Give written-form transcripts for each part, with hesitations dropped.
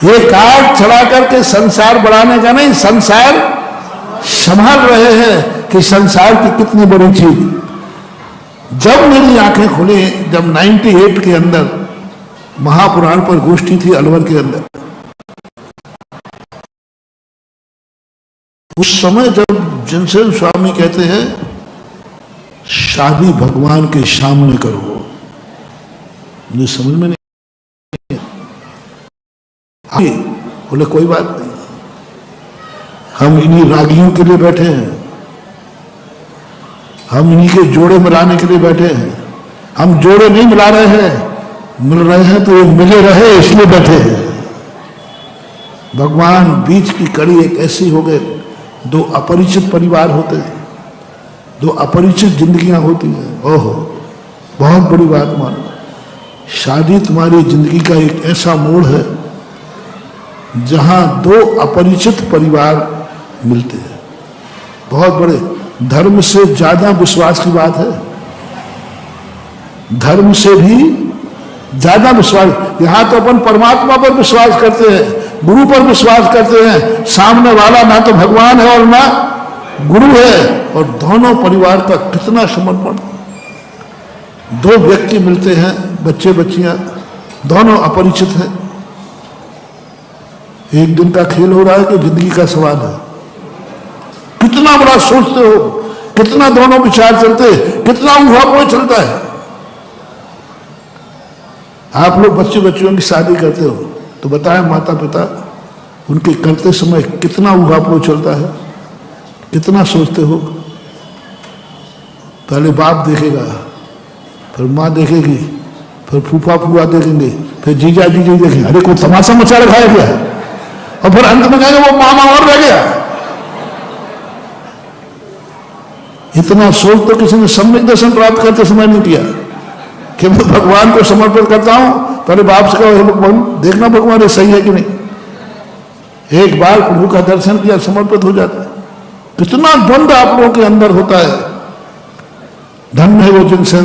ये कार्ड चला करके संसार बढ़ाने का नहीं, संसार संभाल रहे हैं कि संसार की कितनी बड़ी चीज। जब मेरी आंखें खुली, जब 98 के अंदर महापुराण पर गोष्ठी थी अलवर के अंदर, उस समय जब जिनसे स्वामी कहते हैं शादी भगवान के सामने करो, मुझे समझ में नहीं। बोले कोई बात नहीं, हम इन्हीं रागियों के लिए बैठे हैं, हम इन्हीं के जोड़े मिलाने के लिए बैठे हैं। हम जोड़े नहीं मिला रहे हैं, मिल रहे हैं तो ये मिले रहे इसलिए बैठे हैं। भगवान बीच की कड़ी एक ऐसी हो गई, दो अपरिचित परिवार होते हैं, दो अपरिचित जिंदगियां होती हैं। ओहो, बहुत बड़ी बात मानो, शादी तुम्हारी जिंदगी का एक ऐसा मोड़ है जहां दो अपरिचित परिवार मिलते हैं। बहुत बड़े, धर्म से ज्यादा विश्वास की बात है, धर्म से भी ज्यादा विश्वास। यहां तो अपन परमात्मा पर विश्वास करते हैं, गुरु पर विश्वास करते हैं, सामने वाला ना तो भगवान है और ना गुरु है, और दोनों परिवार का कितना समर्पण। दो व्यक्ति मिलते हैं, बच्चे बच्चियां, दोनों अपरिचित हैं। एक दिन का खेल हो रहा है कि जिंदगी का सवाल है। कितना बड़ा सोचते हो, कितना दोनों विचार चलते, कितना ऊहापोह चलता है। आप लोग बच्चे बच्चियों की शादी करते हो तो बताएं माता पिता उनके करते समय कितना ऊहापोह चलता है, कितना सोचते हो। पहले बाप देखेगा, फिर माँ देखेगी, फिर फूफा फूफा देखेंगे, फिर जीजा जीजी देखेंगे, अरे कोई तमाशा मचा रखा है क्या, और फिर अंत में कहेंगे वो मामा और रह गया। इतना सोच तो किसी ने सम्यक दर्शन प्राप्त करते समय नहीं किया कि मैं भगवान को समर्पित करता हूं। पहले बाप से कहो भगवान देखना भगवान ये सही है कि नहीं। एक बार प्रभु का दर्शन किया, समर्पित हो जाता है। कितना द्वंद्व आप लोगों के अंदर होता है। धन्य है वो जिनसे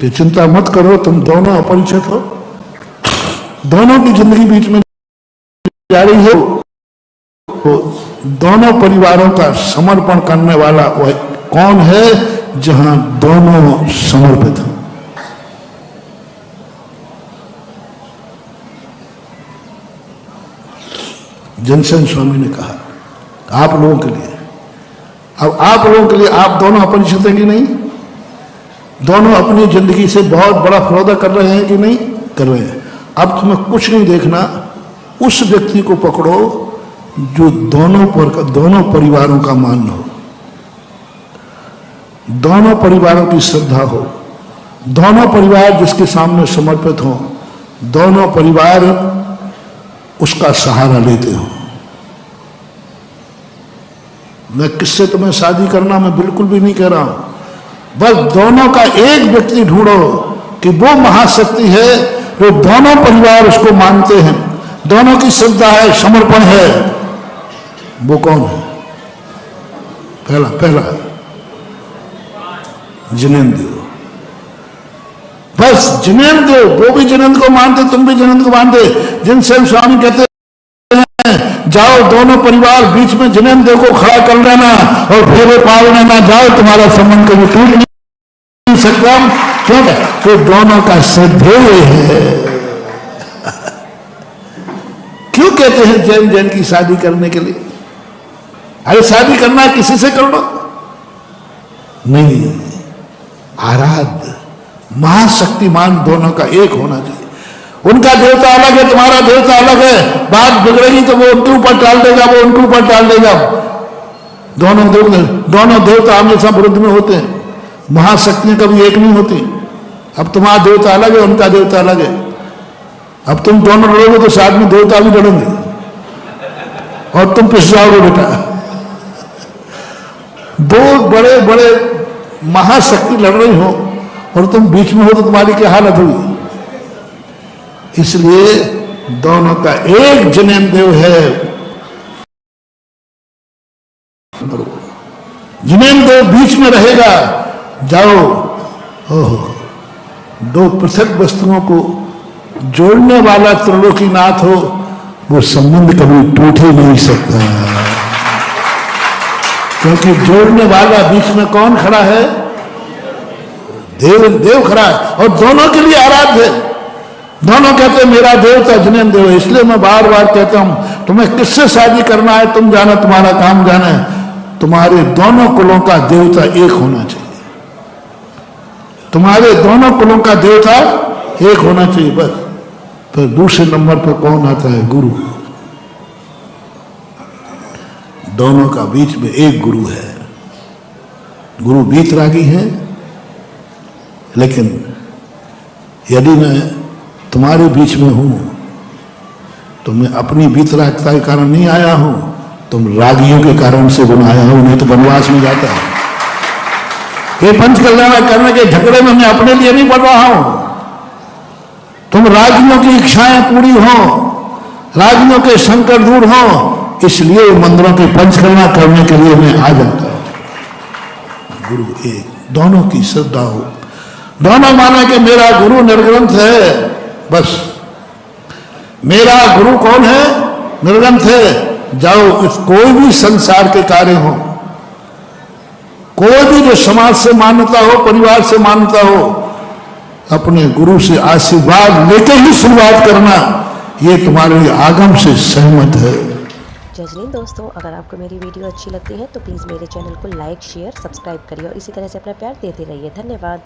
कि चिंता मत करो, तुम दोनों अपरिचित हो, दोनों की जिंदगी बीच में जा रही है। तो दोनों परिवारों का समर्पण करने वाला वह कौन है, जहां दोनों समर्पित हैं। जनसेन स्वामी ने कहा आप लोगों के लिए, अब आप लोगों के लिए, आप दोनों अपरिचित हैं कि नहीं, दोनों अपनी जिंदगी से बहुत बड़ा सौदा कर रहे हैं कि नहीं कर रहे हैं। अब तुम्हें कुछ नहीं देखना, उस व्यक्ति को पकड़ो जो दोनों परिवारों का मान हो, दोनों परिवारों की श्रद्धा हो, दोनों परिवार जिसके सामने समर्पित हो, दोनों परिवार उसका सहारा लेते हो। मैं किससे तुम्हें शादी करना मैं बिल्कुल भी नहीं कह रहा हूं, बस दोनों का एक व्यक्ति ढूंढो कि वो महाशक्ति है जो दोनों परिवार उसको मानते हैं, दोनों की श्रद्धा है, समर्पण है। वो कौन है? पहला जिनेंद्र। बस जिनेंद्र, वो भी जिनेंद्र को मानते, तुम भी जिनेंद्र को मानते। जिनसे स्वामी कहते हैं जाओ दोनों परिवार बीच में जिनेंद्र को खड़ा कर लेना और फेरे पाल लेना, जाओ तुम्हारा संबंध कभी टूट नहीं सकता। क्यों? तो दोनों का श्रद्धेय है। क्यों कहते हैं जैन जैन की शादी करने के लिए? अरे शादी करना है किसी से कर लो, नहीं, आराध्य महाशक्तिमान दोनों का एक होना चाहिए। उनका देवता अलग है, तुम्हारा देवता अलग है, बात बिगड़ेगी तो वो उनके ऊपर टाल देगा, वो उनके ऊपर टाल देगा। दोनों देवता हमेशा विरुद्ध में होते हैं, महाशक्तियां कभी एक नहीं होती। अब तुम्हारा देवता अलग है, उनका देवता अलग है। अब तुम दोनों लड़ोगे तो साथ में देवता भी लड़ेंगे और तुम पिस जाओगे बेटा। दो बड़े बड़े महाशक्ति लड़ रही हो और तुम बीच में हो तो तुम्हारी क्या हालत होगी। इसलिए दोनों का एक जिनेंद्र है। जिनेंद्र बीच में रहेगा। जाओ, ओहो, दो पृथक वस्तुओं को जोड़ने वाला त्रिलोकीनाथ हो, वो संबंध कभी टूट ही नहीं सकता, क्योंकि जोड़ने वाला बीच में कौन खड़ा है? देव, देव खड़ा है, और दोनों के लिए आराध्य है। दोनों कहते हैं मेरा देव तो अजनन देव है। इसलिए मैं बार बार कहता हूं, तुम्हें किससे शादी करना है तुम जानो, तुम्हारा काम जाना है। तुम्हारे दोनों कुलों का देवता एक होना चाहिए, तुम्हारे दोनों कुलों का देवता एक होना चाहिए, बस। फिर दूसरे नंबर पर कौन आता है? गुरु। दोनों का बीच में एक गुरु है। गुरु बीतरागी है, लेकिन यदि मैं तुम्हारे बीच में हूं तो मैं अपनी बीतरागता के कारण नहीं आया हूं, तुम रागियों के कारण से बनाया हूं, नहीं तो वनवास में जाता है। ये पंच कल्याण करने के झगड़े में मैं अपने लिए नहीं बढ़ रहा हूं। तुम रागियों की इच्छाएं पूरी हो, रागियों के संकट दूर हो, इसलिए मंदिरों के पंच कल्याण करने के लिए मैं आ जाता हूं। गुरु एक, दोनों की श्रद्धा हो, दोनों माना कि मेरा गुरु निर्ग्रंथ है, बस। मेरा गुरु कौन है? निर्ग्रंथ है। जाओ, इस कोई भी संसार के कार्य हो, कोई भी जो समाज से मान्यता हो, परिवार से मान्यता हो, अपने गुरु से आशीर्वाद लेके ही शुरुआत करना, ये तुम्हारे लिए आगम से सहमत है। जजनीन दोस्तों, अगर आपको मेरी वीडियो अच्छी लगती है तो प्लीज़ मेरे चैनल को लाइक, शेयर, सब्सक्राइब करिए और इसी तरह से अपना प्यार देते रहिए। धन्यवाद।